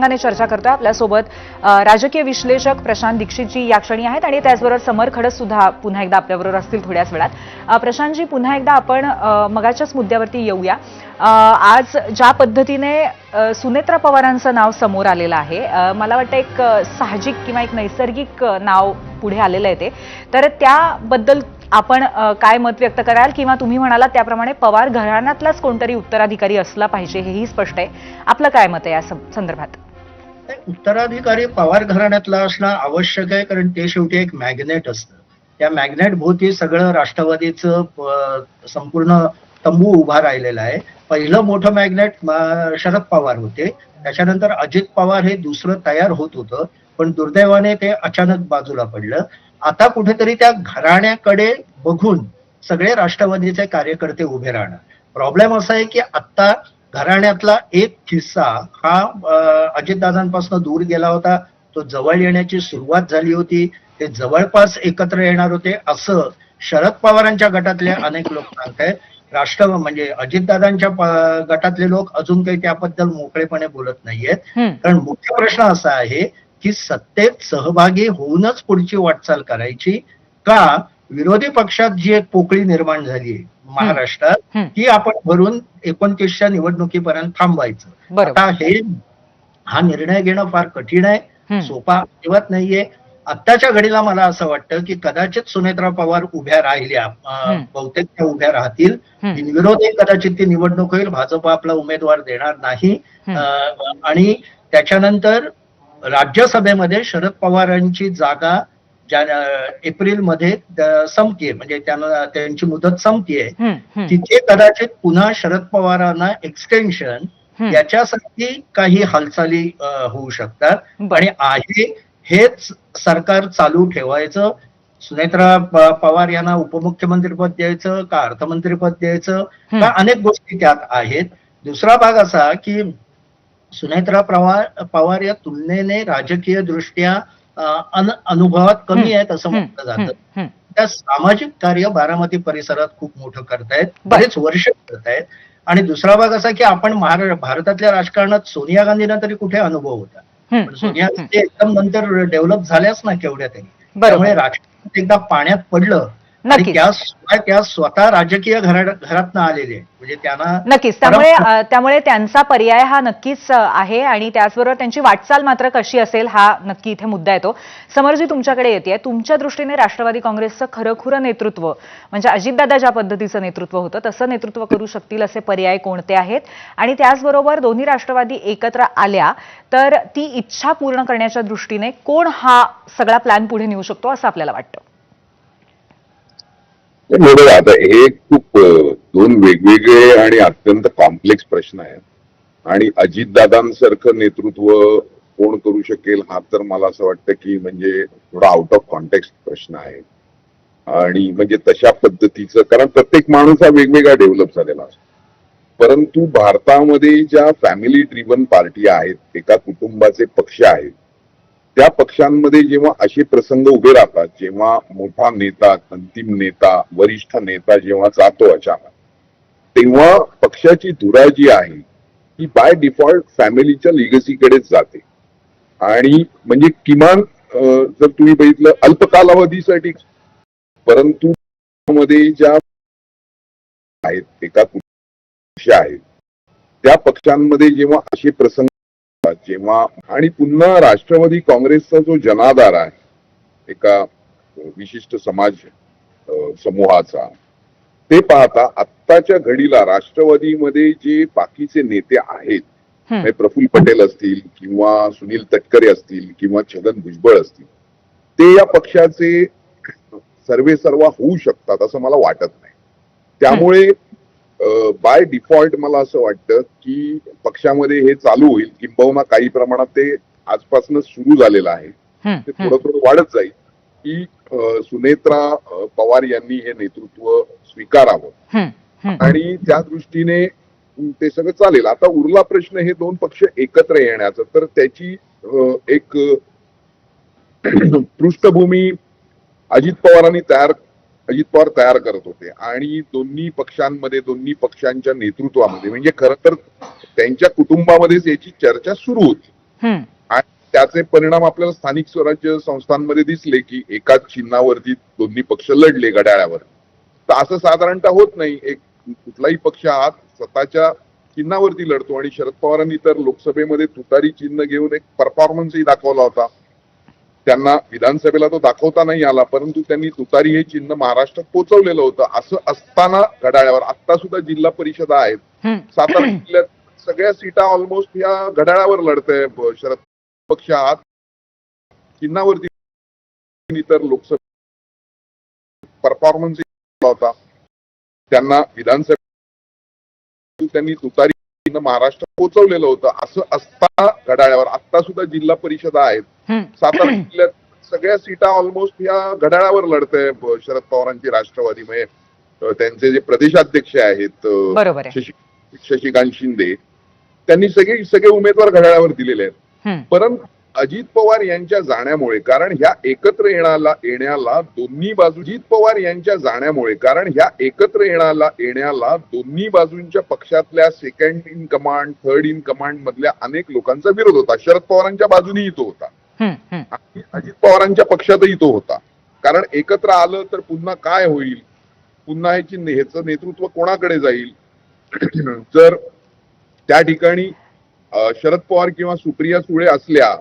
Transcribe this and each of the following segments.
अनुषंगाने चर्चा करतोय. आपल्यासोबत राजकीय विश्लेषक प्रशांत दीक्षितजी या क्षणी आहेत आणि त्याचबरोबर समर खडस सुद्धा पुन्हा एकदा आपल्याबरोबर असतील थोड्याच वेळात. प्रशांतजी, पुन्हा एकदा आपण मगाच्याच मुद्द्यावरती येऊया. आज ज्या पद्धतीने सुनेत्रा पवारांचं नाव समोर आलेलं आहे, मला वाटतं एक साहजिक किंवा एक नैसर्गिक नाव पुढे आलेलं आहे ते, तर त्याबद्दल आपण काय मत व्यक्त कराल? किंवा तुम्ही म्हणालात त्याप्रमाणे पवार घराण्यातलाच कोणतरी उत्तराधिकारी असला पाहिजे, हेही स्पष्ट आहे. आपलं काय मत आहे या संदर्भात? उत्तराधिकारी पवार घराण्यातला असणं आवश्यक आहे, कारण ते शेवटी एक मॅग्नेट असतं. त्या मॅग्नेट भोवती सगळं राष्ट्रवादीचं संपूर्ण तंबू उभा राहिलेला आहे. पहिलं मोठं मॅग्नेट शरद पवार होते, त्याच्यानंतर अजित पवार हे दुसरं तयार होत होतं, पण दुर्दैवाने ते अचानक बाजूला पडलं. आता कुठेतरी त्या घराण्याकडे बघून सगळे राष्ट्रवादीचे कार्यकर्ते उभे राहणार. प्रॉब्लेम असा आहे की आता घराण्यातला एक किस्सा हा अजितदादांपासून दूर गेला होता. तो जवळ येण्याची सुरुवात झाली होती. ते जवळपास एकत्र येणार होते असं शरद पवारांच्या गटातले अनेक लोक सांगतायत. म्हणजे अजितदादांच्या गटातले लोक अजून काही त्याबद्दल मोकळेपणे बोलत नाहीयेत. कारण मुख्य प्रश्न असा आहे की सत्तेत सहभागी होऊनच पुढची वाटचाल करायची का विरोधी पक्षात जी एक पोकळी निर्माण झाली आहे महाराष्ट्रात, ती आपण भरून 29च्या निवडणुकीपर्यंत थांबवायचं. आता हा निर्णय घेणं फार कठीण आहे, सोपा अजिबात नाहीये. आत्ताच्या घडीला मला असं वाटतं की कदाचित सुनेत्रा पवार उभ्या राहिल्या, बहुतेक त्या उभ्या राहतील. बिनविरोध कदाचित ती निवडणूक होईल. भाजप आपला उमेदवार देणार नाही. आणि त्याच्यानंतर राज्यसभेमध्ये शरद पवारांची जागा एप्रिलमध्ये संपतीये, म्हणजे त्यांची मुदत संपतीये. तिथे कदाचित पुन्हा शरद पवारांना एक्सटेन्शन याच्यासाठी काही हालचाली होऊ शकतात. आणि हेच सरकार चालू ठेवायचं, सुनेत्रा पवार यांना उपमुख्यमंत्रीपद द्यायचं का अर्थमंत्रीपद द्यायचं का, अनेक गोष्टी त्यात आहेत. दुसरा भाग असा की सुनेत्रा पवार या तुलनेने राजकीय दृष्ट्या अनुभवात कमी आहेत असं म्हटलं जातं. त्या सामाजिक कार्य बारामती परिसरात खूप मोठं करतायत, बरेच वर्ष करतायत. आणि दुसरा भाग असा की आपण भारतातल्या राजकारणात सोनिया गांधींना तरी कुठे अनुभव होता, पण सोनिया गांधी एकदम नंतर डेव्हलप झाल्याच ना केवढ्या तरी. त्यामुळे राजकारणात एकदा पाण्यात पडलं आणि त्या स्वतः राजकीय घरातनं आलेले, म्हणजे त्यांना नक्कीच त्यामुळे त्यांचा पर्याय हा नक्कीच आहे. आणि त्याचबरोबर त्यांची वाटचाल मात्र कशी असेल हा नक्की इथे मुद्दा येतो. समरजी, तुमच्याकडे येते. तुमच्या दृष्टीने राष्ट्रवादी काँग्रेसचं खरंखुरं नेतृत्व, म्हणजे अजितदादा ज्या पद्धतीचं नेतृत्व होतं तसं नेतृत्व करू शकतील असे पर्याय कोणते आहेत? आणि त्याचबरोबर दोन्ही राष्ट्रवादी एकत्र आल्या तर ती इच्छा पूर्ण करण्याच्या दृष्टीने कोण हा सगळा प्लॅन पुढे नेऊ शकतो असं आपल्याला वाटतं? बरोबर. आता हे खूप दोन वेगवेगळे आणि अत्यंत कॉम्प्लेक्स प्रश्न आहेत. आणि अजितदादांसारखं नेतृत्व कोण करू शकेल हा तर मला असं वाटतं की म्हणजे थोडा आउट ऑफ कॉन्टेक्स्ट प्रश्न आहे. आणि म्हणजे तशा पद्धतीचं, कारण प्रत्येक माणूस हा वेगवेगळा डेव्हलप झालेला असतो. परंतु भारतामध्ये ज्या फॅमिली ड्रिव्हन पार्टी आहेत, एका कुटुंबाचे पक्ष आहेत, त्या पक्षांमध्ये जेव्हा असे प्रसंग उभे राहतात, जेव्हा मोठा नेता, अंतिम नेता, वरिष्ठ नेता जेव्हा जातो अचानक, तेव्हा पक्षाची धुरा जी आहे ती बाय डिफॉल्ट फॅमिलीच्या लिगसीकडेच जाते. आणि म्हणजे किमान जर तुम्ही बघितलं अल्पकालावधीसाठी, परंतु मध्ये ज्या आहेत एका पक्ष आहेत, त्या पक्षांमध्ये जेव्हा असे प्रसंग जेव्हा, आणि पुन्हा राष्ट्रवादी काँग्रेसचा जो जनाधार आहे एका विशिष्ट समाज समूहाचा, ते पाहता आत्ताच्या घडीला राष्ट्रवादीमध्ये जे बाकीचे नेते आहेत, प्रफुल्ल पटेल असतील किंवा सुनील तटकरे असतील किंवा छगन भुजबळ असतील, ते या पक्षाचे सर्वेसर्वा होऊ शकतात असं मला वाटत नाही. त्यामुळे बाय डिफॉल्ट मला असं वाटतं की पक्षामध्ये हे चालू होईल, किंबहुना काही प्रमाणात ते आजपासूनच सुरू झालेलं आहे, ते थोडं थोडं वाढत जाईल की सुनेत्रा पवार यांनी हे नेतृत्व स्वीकारावं आणि त्या दृष्टीने ते सगळं चालेल. आता उरला प्रश्न हे दोन पक्ष एकत्र येण्याचा, तर त्याची एक पृष्ठभूमी अजित पवार तयार करत होते. आणि दोन्ही पक्षांमध्ये, दोन्ही पक्षांच्या नेतृत्वामध्ये, म्हणजे खरं तर त्यांच्या कुटुंबामध्येच याची चर्चा सुरू होती हम्म. आणि त्याचे परिणाम आपल्याला स्थानिक स्वराज्य संस्थांमध्ये दिसले की एकाच चिन्हावरती दोन्ही पक्ष लढले घड्याळावर. तर असं साधारणतः होत नाही. एक कुठलाही पक्ष हा स्वतःच्या चिन्हावरती लढतो आणि शरद पवारांनी तर लोकसभेमध्ये तुतारी चिन्ह घेऊन एक परफॉर्मन्सही दाखवला होता. त्यांना विधानसभेला तो दाखवता नाही आला, परंतु त्यांनी तुतारी हे चिन्ह महाराष्ट्रात पोहोचवलेलं होतं. असं असताना घड्याळावर आता सुद्धा जिल्हा परिषदा आहेत. सातारा जिल्ह्यात सगळ्या सीटा ऑलमोस्ट या घड्याळावर लढतंय शरद पक्ष हा चिन्हावरती तर लोकसभा परफॉर्मन्स होता. त्यांना विधानसभेत त्यांनी तुतारी चिन्ह महाराष्ट्रात पोहोचवलेलं होतं. असं असता घड्याळावर आता सुद्धा जिल्हा परिषदा आहेत. सातारा जिल्ह्यात सगळ्या सीटा ऑलमोस्ट या घड्याळावर लढतंय शरद पवारांची राष्ट्रवादी. म्हणजे त्यांचे जे प्रदेशाध्यक्ष आहेत बरोबर आहे. शशिकांत शिंदे, त्यांनी सगळे उमेदवार घड्याळावर दिलेले आहेत. परंतु अजित पवार यांच्या जाण्यामुळे, कारण ह्या एकत्र येण्याला दोन्ही बाजू अजित पवार यांच्या जाण्यामुळे, कारण ह्या एकत्र येण्याला दोन्ही बाजूंच्या पक्षातल्या second in command, third in command मधल्या अनेक लोकांचा विरोध होता. शरद पवारांच्या बाजूनेही तो होता आणि अजित पवारांच्या पक्षातही तो होता. कारण एकत्र आलं तर पुन्हा काय होईल, पुन्हा ह्याचं नेतृत्व कोणाकडे जाईल. जर त्या ठिकाणी शरद पवार किंवा सुप्रिया सुळे असल्या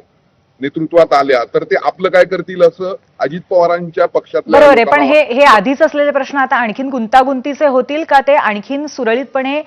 नेतृत्वात आल्या तर ते आपलं काय करतील असं अजित पवारांच्या पक्षातल्या बरोबर आहे. पण हे आधीच असलेले प्रश्न आता आणखीन गुंतागुंतीचे होतील का, ते आणखीन सुरळीतपणे